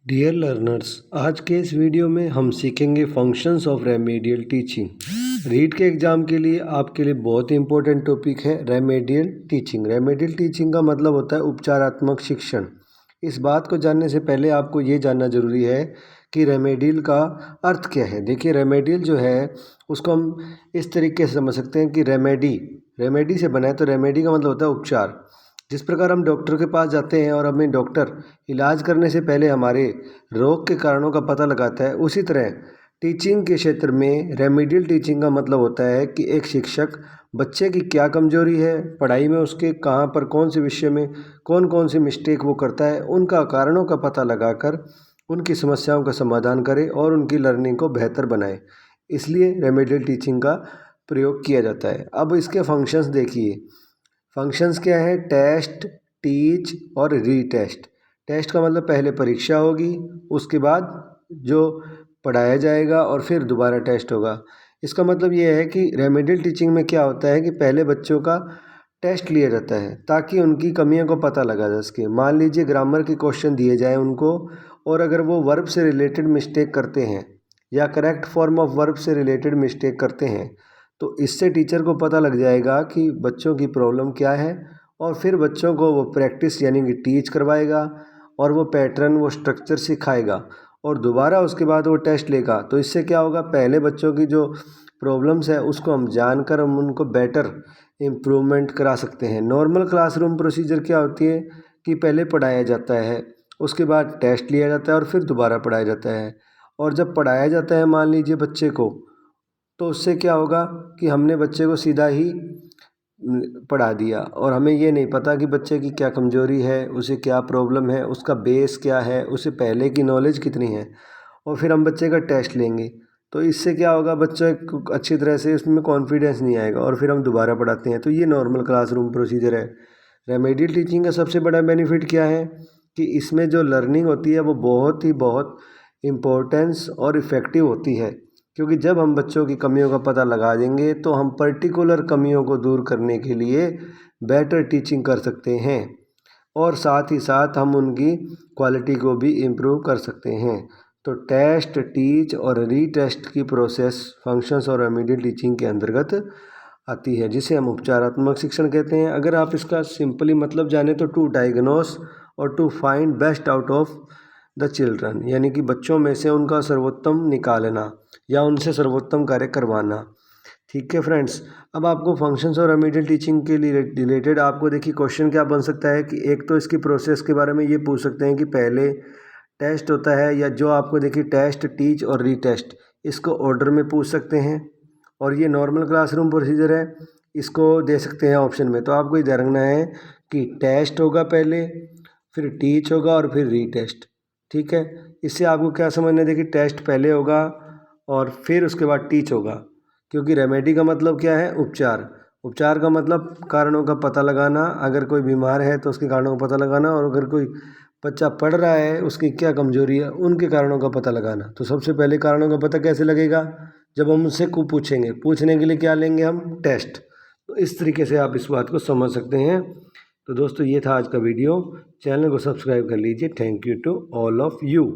Dear learners, आज के इस वीडियो में हम सीखेंगे functions of remedial teaching. REET के एग्ज़ाम के लिए आपके लिए बहुत ही इंपॉर्टेंट टॉपिक है रेमेडियल टीचिंग। रेमेडियल टीचिंग का मतलब होता है उपचारात्मक शिक्षण। इस बात को जानने से पहले आपको ये जानना ज़रूरी है कि रेमेडियल का अर्थ क्या है। देखिए, रेमेडियल जो है उसको हम इस तरीके से समझ सकते हैं कि रेमेडी से बना है, तो रेमेडी का मतलब होता है उपचार। जिस प्रकार हम डॉक्टर के पास जाते हैं और हमें डॉक्टर इलाज करने से पहले हमारे रोग के कारणों का पता लगाता है, उसी तरह टीचिंग के क्षेत्र में रेमेडियल टीचिंग का मतलब होता है कि एक शिक्षक बच्चे की क्या कमजोरी है पढ़ाई में, उसके कहाँ पर कौन से विषय में कौन कौन सी मिस्टेक वो करता है, उनका कारणों का पता लगाकर उनकी समस्याओं का समाधान करे और उनकी लर्निंग को बेहतर बनाए। इसलिए रेमेडियल टीचिंग का प्रयोग किया जाता है। अब इसके फंक्शंस देखिए। फंक्शंस क्या है? टेस्ट, टीच और रीटेस्ट। टेस्ट का मतलब पहले परीक्षा होगी, उसके बाद जो पढ़ाया जाएगा और फिर दोबारा टेस्ट होगा। इसका मतलब ये है कि रेमेडियल टीचिंग में क्या होता है कि पहले बच्चों का टेस्ट लिया जाता है ताकि उनकी कमियों को पता लगा जा सके। मान लीजिए ग्रामर के क्वेश्चन दिए जाए उनको, और अगर वो वर्ब से रिलेटेड मिस्टेक करते हैं या करेक्ट फॉर्म ऑफ वर्ब से रिलेटेड मिस्टेक करते हैं, तो इससे टीचर को पता लग जाएगा कि बच्चों की प्रॉब्लम क्या है, और फिर बच्चों को वो प्रैक्टिस यानी कि टीच करवाएगा और वो पैटर्न, वो स्ट्रक्चर सिखाएगा और दोबारा उसके बाद वो टेस्ट लेगा। तो इससे क्या होगा, पहले बच्चों की जो प्रॉब्लम्स है उसको हम जानकर हम उनको बेटर इम्प्रूवमेंट करा सकते हैं। नॉर्मल क्लासरूम प्रोसीजर क्या होती है कि पहले पढ़ाया जाता है, उसके बाद टेस्ट लिया जाता है और फिर दोबारा पढ़ाया जाता है। और जब पढ़ाया जाता है मान लीजिए बच्चे को, तो उससे क्या होगा कि हमने बच्चे को सीधा ही पढ़ा दिया और हमें ये नहीं पता कि बच्चे की क्या कमजोरी है, उसे क्या प्रॉब्लम है, उसका बेस क्या है, उसे पहले की नॉलेज कितनी है, और फिर हम बच्चे का टेस्ट लेंगे। तो इससे क्या होगा, बच्चे को अच्छी तरह से उसमें कॉन्फिडेंस नहीं आएगा और फिर हम दोबारा पढ़ाते हैं। तो ये नॉर्मल क्लासरूम प्रोसीजर है। रेमेडियल टीचिंग का सबसे बड़ा बेनिफिट क्या है कि इसमें जो लर्निंग होती है वो बहुत इम्पोर्टेंस और इफ़ेक्टिव होती है, क्योंकि जब हम बच्चों की कमियों का पता लगा देंगे तो हम पर्टिकुलर कमियों को दूर करने के लिए बेटर टीचिंग कर सकते हैं और साथ ही साथ हम उनकी क्वालिटी को भी इम्प्रूव कर सकते हैं। तो टेस्ट, टीच और रीटेस्ट की प्रोसेस फंक्शंस और रेमेडियल टीचिंग के अंतर्गत आती है, जिसे हम उपचारात्मक शिक्षण कहते हैं। अगर आप इसका सिंपली मतलब जाने तो टू डायग्नोस और to find best out of the children, यानी कि बच्चों में से उनका सर्वोत्तम निकालना या उनसे सर्वोत्तम कार्य करवाना। ठीक है फ्रेंड्स, अब आपको फंक्शंस और रेमेडियल टीचिंग के लिए रिलेटेड आपको देखिए क्वेश्चन क्या बन सकता है कि एक तो इसकी प्रोसेस के बारे में ये पूछ सकते हैं कि पहले टेस्ट होता है, या जो आपको देखिए टेस्ट, टीच और रीटेस्ट, इसको ऑर्डर में पूछ सकते हैं। और ये नॉर्मल क्लासरूम प्रोसीजर है, इसको दे सकते हैं ऑप्शन में। तो आपको ये ध्यान रखना है कि टेस्ट होगा पहले, फिर टीच होगा और फिर रीटेस्ट। ठीक है, इससे आपको क्या समझना है, देखिए टेस्ट पहले होगा और फिर उसके बाद टीच होगा, क्योंकि रेमेडी का मतलब क्या है, उपचार। उपचार का मतलब कारणों का पता लगाना, अगर कोई बीमार है तो उसके कारणों का पता लगाना, और अगर कोई बच्चा पढ़ रहा है उसकी क्या कमजोरी है उनके कारणों का पता लगाना। तो सबसे पहले कारणों का पता कैसे लगेगा, जब हम उनसे को पूछेंगे। पूछने के लिए क्या लेंगे हम, टेस्ट। तो इस तरीके से आप इस बात को समझ सकते हैं। तो दोस्तों, ये था आज का वीडियो। चैनल को सब्सक्राइब कर लीजिए। Thank you to all of you.